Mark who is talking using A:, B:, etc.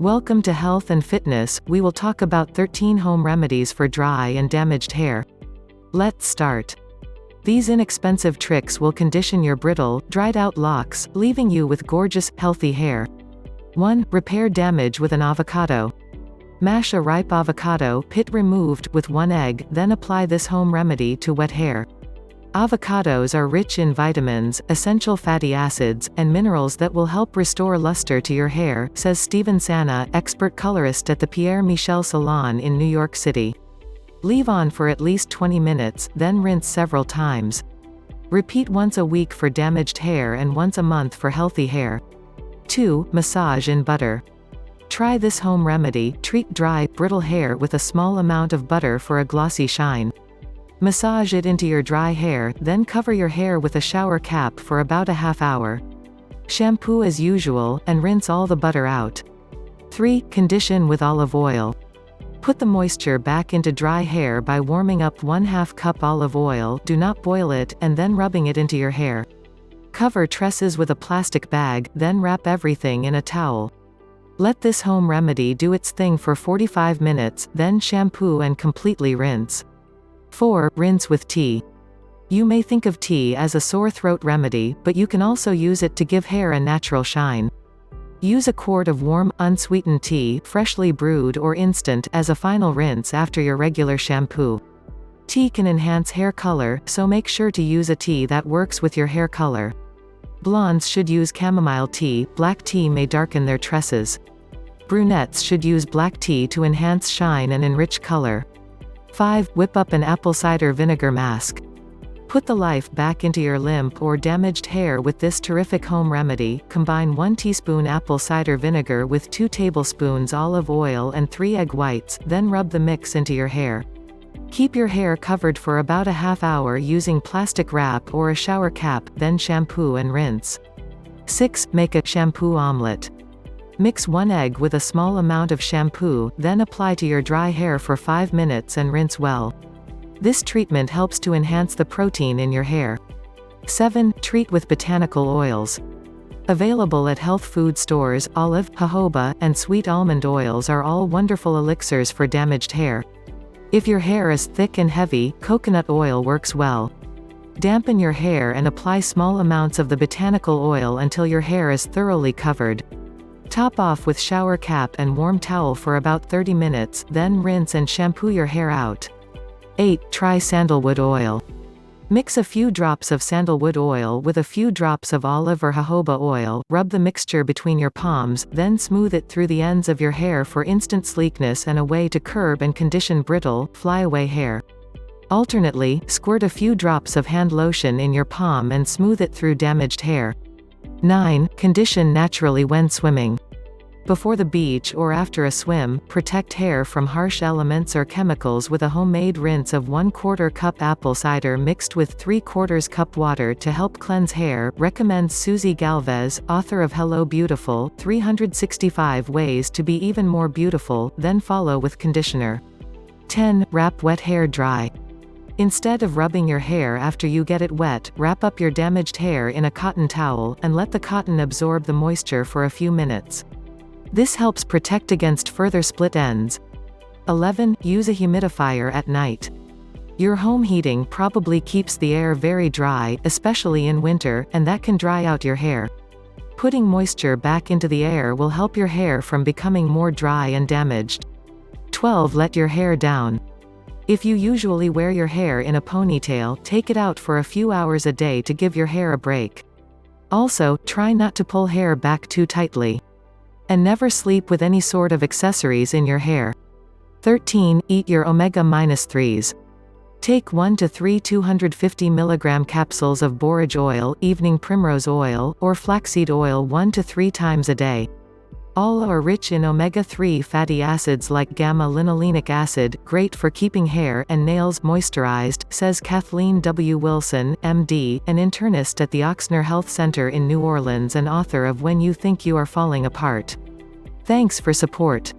A: Welcome to Health and Fitness. We will talk about 13 home remedies for dry and damaged hair. Let's start. These inexpensive tricks will condition your brittle, dried-out locks, leaving you with gorgeous, healthy hair. 1. Repair damage with an avocado. Mash a ripe avocado, pit removed, with 1 egg, then apply this home remedy to wet hair. Avocados are rich in vitamins, essential fatty acids, and minerals that will help restore luster to your hair, says Steven Sana, expert colorist at the Pierre Michel Salon in New York City. Leave on for at least 20 minutes, then rinse several times. Repeat once a week for damaged hair and once a month for healthy hair. 2. Massage in butter. Try this home remedy. Treat dry, brittle hair with a small amount of butter for a glossy shine. Massage it into your dry hair, then cover your hair with a shower cap for about a half hour. Shampoo as usual, and rinse all the butter out. 3. Condition with olive oil. Put the moisture back into dry hair by warming up 1/2 cup olive oil, do not boil it, and then rubbing it into your hair. Cover tresses with a plastic bag, then wrap everything in a towel. Let this home remedy do its thing for 45 minutes, then shampoo and completely rinse. 4. Rinse with tea. You may think of tea as a sore throat remedy, but you can also use it to give hair a natural shine. Use a quart of warm, unsweetened tea, freshly brewed or instant, as a final rinse after your regular shampoo. Tea can enhance hair color, so make sure to use a tea that works with your hair color. Blondes should use chamomile tea, black tea may darken their tresses. Brunettes should use black tea to enhance shine and enrich color. 5. Whip up an apple cider vinegar mask. Put the life back into your limp or damaged hair with this terrific home remedy. Combine 1 teaspoon apple cider vinegar with 2 tablespoons olive oil and 3 egg whites, then rub the mix into your hair. Keep your hair covered for about a half hour using plastic wrap or a shower cap, then shampoo and rinse. 6. Make a shampoo omelet. Mix 1 egg with a small amount of shampoo, then apply to your dry hair for 5 minutes and rinse well. This treatment helps to enhance the protein in your hair. 7. Treat with botanical oils. Available at health food stores, olive, jojoba, and sweet almond oils are all wonderful elixirs for damaged hair. If your hair is thick and heavy, coconut oil works well. Dampen your hair and apply small amounts of the botanical oil until your hair is thoroughly covered. Top off with shower cap and warm towel for about 30 minutes, then rinse and shampoo your hair out. 8. Try sandalwood oil. Mix a few drops of sandalwood oil with a few drops of olive or jojoba oil, rub the mixture between your palms, then smooth it through the ends of your hair for instant sleekness and a way to curb and condition brittle, flyaway hair. Alternately, squirt a few drops of hand lotion in your palm and smooth it through damaged hair. 9. Condition naturally when swimming. Before the beach or after a swim, protect hair from harsh elements or chemicals with a homemade rinse of 1/4 cup apple cider mixed with 3/4 cup water to help cleanse hair, recommends Susie Galvez, author of Hello Beautiful, 365 Ways to Be Even More Beautiful, then follow with conditioner. 10. Wrap wet hair dry. Instead of rubbing your hair after you get it wet, wrap up your damaged hair in a cotton towel, and let the cotton absorb the moisture for a few minutes. This helps protect against further split ends. 11. Use a humidifier at night. Your home heating probably keeps the air very dry, especially in winter, and that can dry out your hair. Putting moisture back into the air will help your hair from becoming more dry and damaged. 12. Let your hair down. If you usually wear your hair in a ponytail, take it out for a few hours a day to give your hair a break. Also, try not to pull hair back too tightly. And never sleep with any sort of accessories in your hair. 13. Eat your omega-3s. Take 1 to 3 250 mg capsules of borage oil, evening primrose oil, or flaxseed oil 1 to 3 times a day. All are rich in omega-3 fatty acids like gamma-linolenic acid, great for keeping hair and nails moisturized, says Kathleen W. Wilson, MD, an internist at the Ochsner Health Center in New Orleans and author of When You Think You Are Falling Apart. Thanks for support.